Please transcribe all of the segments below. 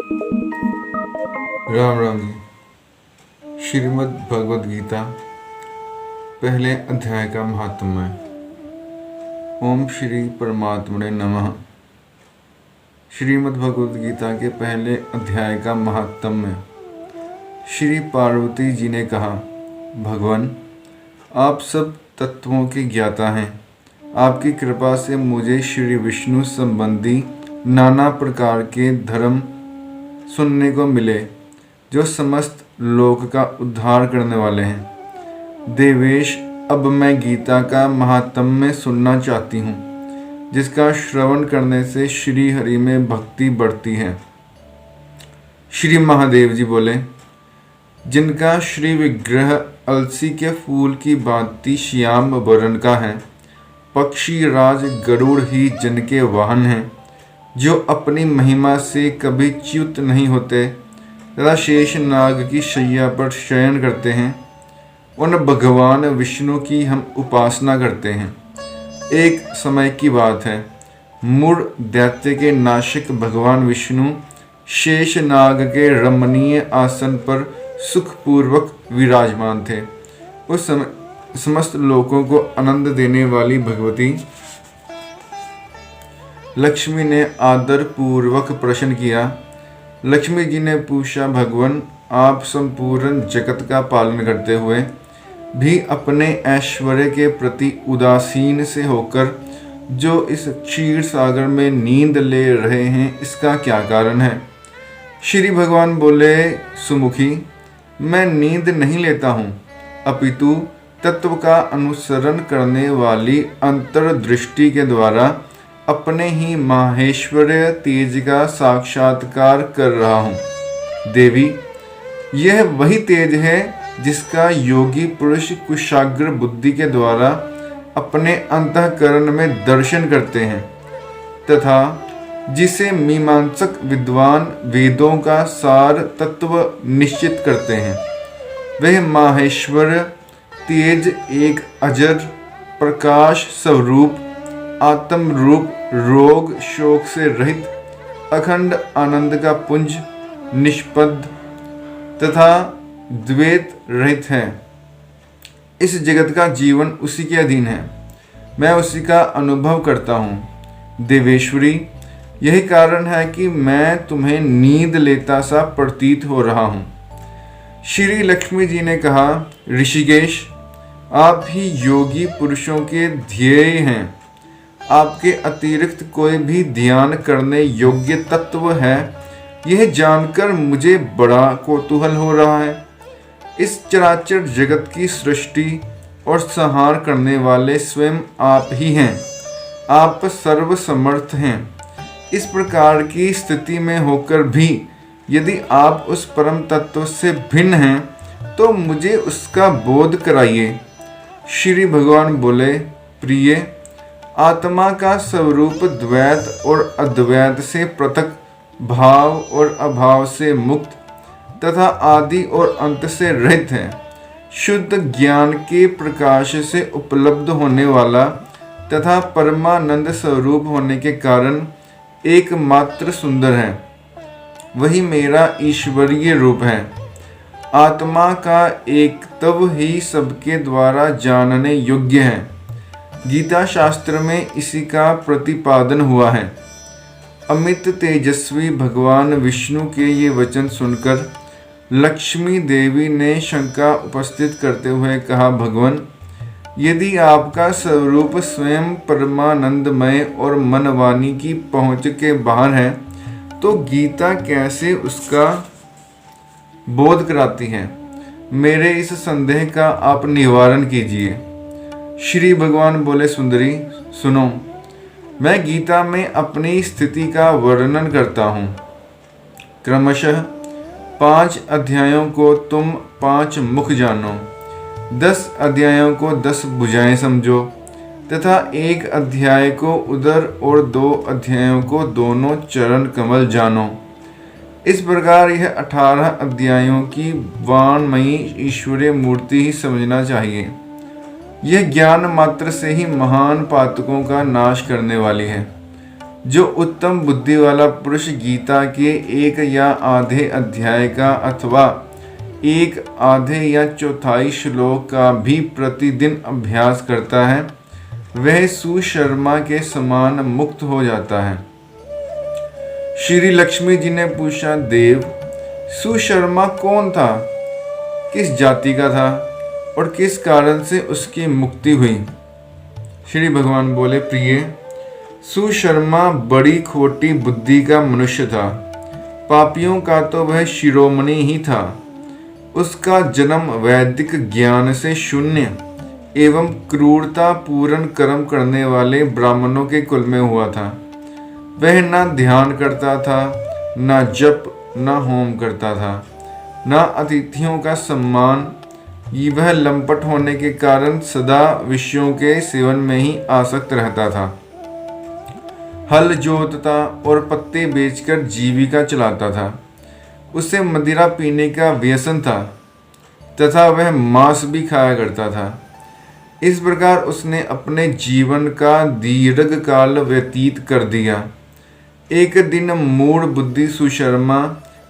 राम राम जी। श्रीमद् भगवद गीता पहले अध्याय का महात्म्य। ओम श्री परमात्मने नमः। श्रीमद् भगवद गीता के पहले अध्याय का महात्म्य। श्री पार्वती जी ने कहा, भगवान आप सब तत्वों के ज्ञाता हैं। आपकी कृपा से मुझे श्री विष्णु संबंधी नाना प्रकार के धर्म सुनने को मिले जो समस्त लोक का उद्धार करने वाले हैं। देवेश, अब मैं गीता का महात्म्य सुनना चाहती हूँ, जिसका श्रवण करने से श्री हरि में भक्ति बढ़ती है। श्री महादेव जी बोले, जिनका श्री विग्रह अलसी के फूल की भांति श्याम वर्ण का है, पक्षी राज गरुड़ ही जिनके वाहन हैं, जो अपनी महिमा से कभी च्युत नहीं होते तथा शेष नाग की शैया पर शयन करते हैं, उन भगवान विष्णु की हम उपासना करते हैं। एक समय की बात है, मूढ़ दैत्य के नाशक भगवान विष्णु शेष नाग के रमणीय आसन पर सुखपूर्वक विराजमान थे। उस समय समस्त लोगों को आनंद देने वाली भगवती लक्ष्मी ने आदर पूर्वक प्रश्न किया। लक्ष्मी जी ने पूछा, भगवान आप संपूर्ण जगत का पालन करते हुए भी अपने ऐश्वर्य के प्रति उदासीन से होकर जो इस क्षीर सागर में नींद ले रहे हैं, इसका क्या कारण है? श्री भगवान बोले, सुमुखी मैं नींद नहीं लेता हूँ, अपितु तत्व का अनुसरण करने वाली अंतर्दृष्टि के द्वारा अपने ही माहेश्वर्य तेज का साक्षात्कार कर रहा हूँ। देवी, यह वही तेज है जिसका योगी पुरुष कुशाग्र बुद्धि के द्वारा अपने अंतःकरण में दर्शन करते हैं तथा जिसे मीमांसक विद्वान वेदों का सार तत्व निश्चित करते हैं। वह माहेश्वर तेज एक अजर प्रकाश स्वरूप आत्म रूप रोग शोक से रहित अखंड आनंद का पुंज निष्पद तथा द्वैत रहित है। इस जगत का जीवन उसी के अधीन है, मैं उसी का अनुभव करता हूँ। देवेश्वरी, यही कारण है कि मैं तुम्हें नींद लेता सा प्रतीत हो रहा हूँ। श्री लक्ष्मी जी ने कहा, ऋषिकेश आप ही योगी पुरुषों के ध्येय हैं। आपके अतिरिक्त कोई भी ध्यान करने योग्य तत्व है, यह जानकर मुझे बड़ा कौतूहल हो रहा है। इस चराचर जगत की सृष्टि और संहार करने वाले स्वयं आप ही हैं। आप सर्वसमर्थ हैं। इस प्रकार की स्थिति में होकर भी यदि आप उस परम तत्व से भिन्न हैं, तो मुझे उसका बोध कराइए। श्री भगवान बोले, प्रिय, आत्मा का स्वरूप द्वैत और अद्वैत से पृथक, भाव और अभाव से मुक्त तथा आदि और अंत से रहित है। शुद्ध ज्ञान के प्रकाश से उपलब्ध होने वाला तथा परमानंद स्वरूप होने के कारण एकमात्र सुंदर है। वही मेरा ईश्वरीय रूप है। आत्मा का एकत्व ही सबके द्वारा जानने योग्य है। गीता शास्त्र में इसी का प्रतिपादन हुआ है। अमित तेजस्वी भगवान विष्णु के ये वचन सुनकर लक्ष्मी देवी ने शंका उपस्थित करते हुए कहा, भगवान यदि आपका स्वरूप स्वयं परमानंदमय और मनवाणी की पहुँच के बाहर है, तो गीता कैसे उसका बोध कराती है? मेरे इस संदेह का आप निवारण कीजिए। श्री भगवान बोले, सुंदरी सुनो, मैं गीता में अपनी स्थिति का वर्णन करता हूँ। क्रमशः 5 अध्यायों को तुम 5 मुख जानो, 10 अध्यायों को 10 भुजाएं समझो तथा 1 अध्याय को उदर और 2 अध्यायों को दोनों चरण कमल जानो। इस प्रकार यह 18 अध्यायों की वाणमयी ईश्वरीय मूर्ति ही समझना चाहिए। यह ज्ञान मात्र से ही महान पातकों का नाश करने वाली है। जो उत्तम बुद्धि वाला पुरुष गीता के एक या आधे अध्याय का अथवा एक आधे या चौथाई श्लोक का भी प्रतिदिन अभ्यास करता है, वह सुशर्मा के समान मुक्त हो जाता है। श्री लक्ष्मी जी ने पूछा, देव, सुशर्मा कौन था, किस जाति का था और किस कारण से उसकी मुक्ति हुई? श्री भगवान बोले, प्रिय, सुशर्मा बड़ी खोटी बुद्धि का मनुष्य था। पापियों का तो वह शिरोमणि ही था। उसका जन्म वैदिक ज्ञान से शून्य एवं क्रूरता पूर्ण कर्म करने वाले ब्राह्मणों के कुल में हुआ था। वह न ध्यान करता था, न जप, न होम करता था, न अतिथियों का सम्मान। वह लंपट होने के कारण सदा विषयों के सेवन में ही आसक्त रहता था। हल जोतता और पत्ते बेचकर जीविका चलाता था। उसे मदिरा पीने का व्यसन था तथा वह मांस भी खाया करता था। इस प्रकार उसने अपने जीवन का दीर्घ काल व्यतीत कर दिया। एक दिन मूढ़ बुद्धि सुशर्मा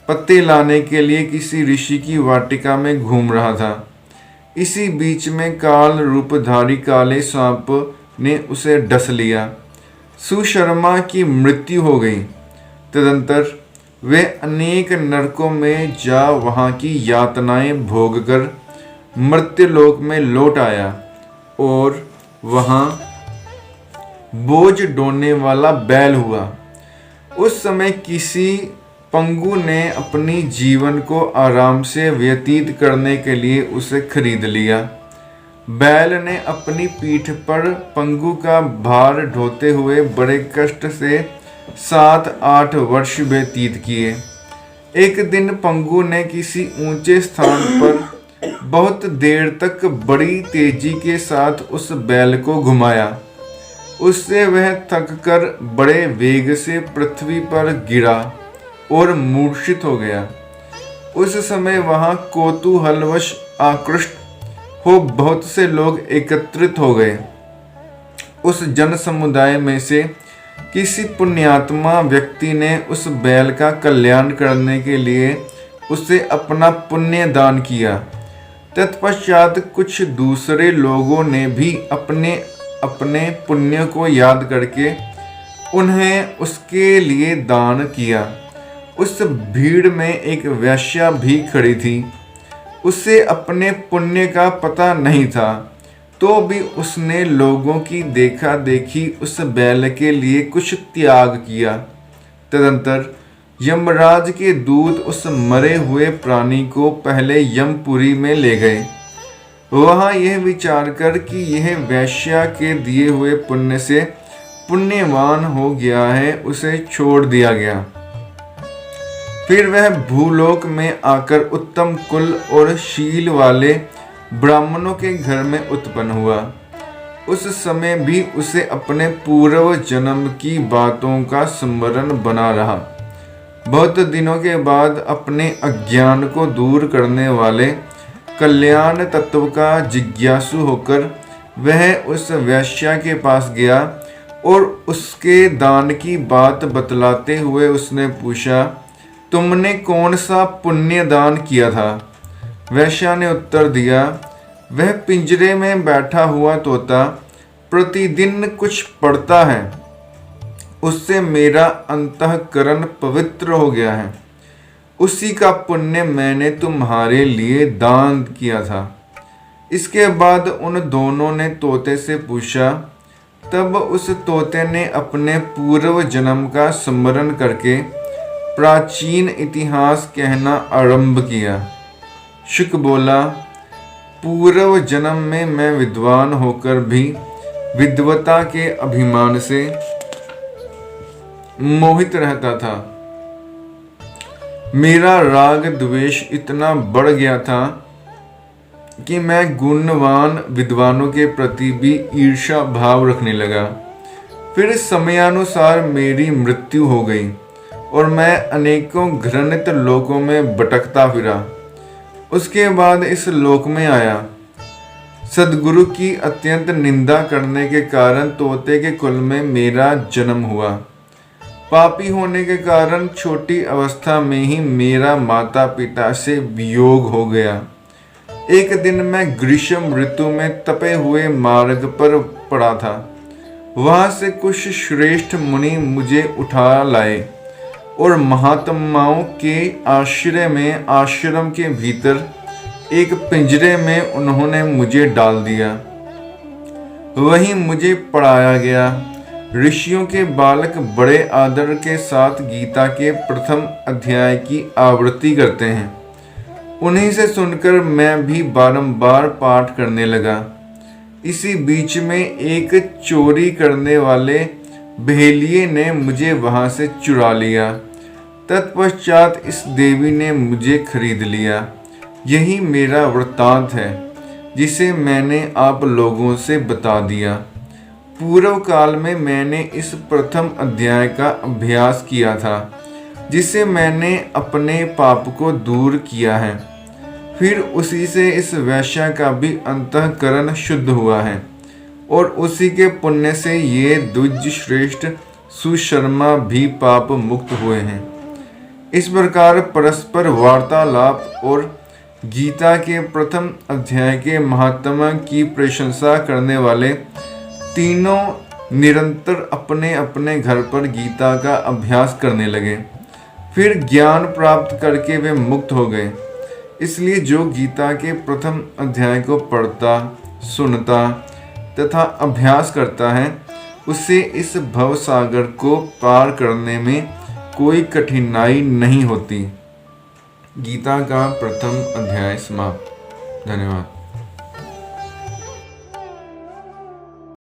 पत्ते लाने के लिए किसी ऋषि की वाटिका में घूम रहा था। इसी बीच में काल रूपधारी काले सांप ने उसे डस लिया। सुशर्मा की मृत्यु हो गई। तदंतर वे अनेक नरकों में जा वहाँ की यातनाएं भोगकर मर्त्यलोक में लौट आया और वहाँ बोझ ढोने वाला बैल हुआ। उस समय किसी पंगु ने अपनी जीवन को आराम से व्यतीत करने के लिए उसे खरीद लिया। बैल ने अपनी पीठ पर पंगु का भार ढोते हुए बड़े कष्ट से 7-8 वर्ष व्यतीत किए। एक दिन पंगु ने किसी ऊंचे स्थान पर बहुत देर तक बड़ी तेजी के साथ उस बैल को घुमाया। उससे वह थककर बड़े वेग से पृथ्वी पर गिरा और मूर्छित हो गया। उस समय वहां कौतूहलवश आकृष्ट हो बहुत से लोग एकत्रित हो गए। उस जन समुदाय में से किसी पुण्यात्मा व्यक्ति ने उस बैल का कल्याण करने के लिए उसे अपना पुण्य दान किया। तत्पश्चात कुछ दूसरे लोगों ने भी अपने अपने पुण्य को याद करके उन्हें उसके लिए दान किया। उस भीड़ में एक वेश्या भी खड़ी थी। उसे अपने पुण्य का पता नहीं था, तो भी उसने लोगों की देखा देखी उस बैल के लिए कुछ त्याग किया। तदंतर यमराज के दूत उस मरे हुए प्राणी को पहले यमपुरी में ले गए। वहां यह विचार कर कि यह वैश्या के दिए हुए पुण्य से पुण्यवान हो गया है, उसे छोड़ दिया गया। फिर वह भूलोक में आकर उत्तम कुल और शील वाले ब्राह्मणों के घर में उत्पन्न हुआ। उस समय भी उसे अपने पूर्व जन्म की बातों का स्मरण बना रहा। बहुत दिनों के बाद अपने अज्ञान को दूर करने वाले कल्याण तत्व का जिज्ञासु होकर वह उस वैश्या के पास गया और उसके दान की बात बतलाते हुए उसने पूछा, तुमने कौन सा पुण्य दान किया था? वैश्या ने उत्तर दिया, वह पिंजरे में बैठा हुआ तोता प्रतिदिन कुछ पढ़ता है, उससे मेरा अंतःकरण पवित्र हो गया है। उसी का पुण्य मैंने तुम्हारे लिए दान किया था। इसके बाद उन दोनों ने तोते से पूछा। तब उस तोते ने अपने पूर्व जन्म का स्मरण करके प्राचीन इतिहास कहना आरंभ किया। शुक बोला, पूर्व जन्म में मैं विद्वान होकर भी विद्वता के अभिमान से मोहित रहता था। मेरा राग द्वेष इतना बढ़ गया था कि मैं गुणवान विद्वानों के प्रति भी ईर्ष्या भाव रखने लगा। फिर समयानुसार मेरी मृत्यु हो गई और मैं अनेकों घृणित लोकों में भटकता फिरा। उसके बाद इस लोक में आया। सद्गुरु की अत्यंत निंदा करने के कारण तोते के कुल में मेरा जन्म हुआ। पापी होने के कारण छोटी अवस्था में ही मेरा माता पिता से वियोग हो गया। एक दिन मैं ग्रीष्म ऋतु में तपे हुए मार्ग पर पड़ा था। वहां से कुछ श्रेष्ठ मुनि मुझे उठा लाए और महात्माओं के आश्रय में आश्रम के भीतर एक पिंजरे में उन्होंने मुझे डाल दिया। वहीं मुझे पढ़ाया गया। ऋषियों के बालक बड़े आदर के साथ गीता के प्रथम अध्याय की आवृत्ति करते हैं। उन्हीं से सुनकर मैं भी बारंबार पाठ करने लगा। इसी बीच में एक चोरी करने वाले बहेलिये ने मुझे वहां से चुरा लिया। तत्पश्चात इस देवी ने मुझे खरीद लिया। यही मेरा वृत्तांत है जिसे मैंने आप लोगों से बता दिया। पूर्व काल में मैंने इस प्रथम अध्याय का अभ्यास किया था, जिससे मैंने अपने पाप को दूर किया है। फिर उसी से इस वैश्या का भी अंतःकरण शुद्ध हुआ है और उसी के पुण्य से ये द्विज श्रेष्ठ सुशर्मा भी पाप मुक्त हुए हैं। इस प्रकार परस्पर वार्तालाप और गीता के प्रथम अध्याय के महात्मा की प्रशंसा करने वाले तीनों निरंतर अपने अपने घर पर गीता का अभ्यास करने लगे। फिर ज्ञान प्राप्त करके वे मुक्त हो गए। इसलिए जो गीता के प्रथम अध्याय को पढ़ता, सुनता तथा अभ्यास करता है, उसे इस भव सागर को पार करने में कोई कठिनाई नहीं होती। गीता का प्रथम अध्याय समाप्त। धन्यवाद।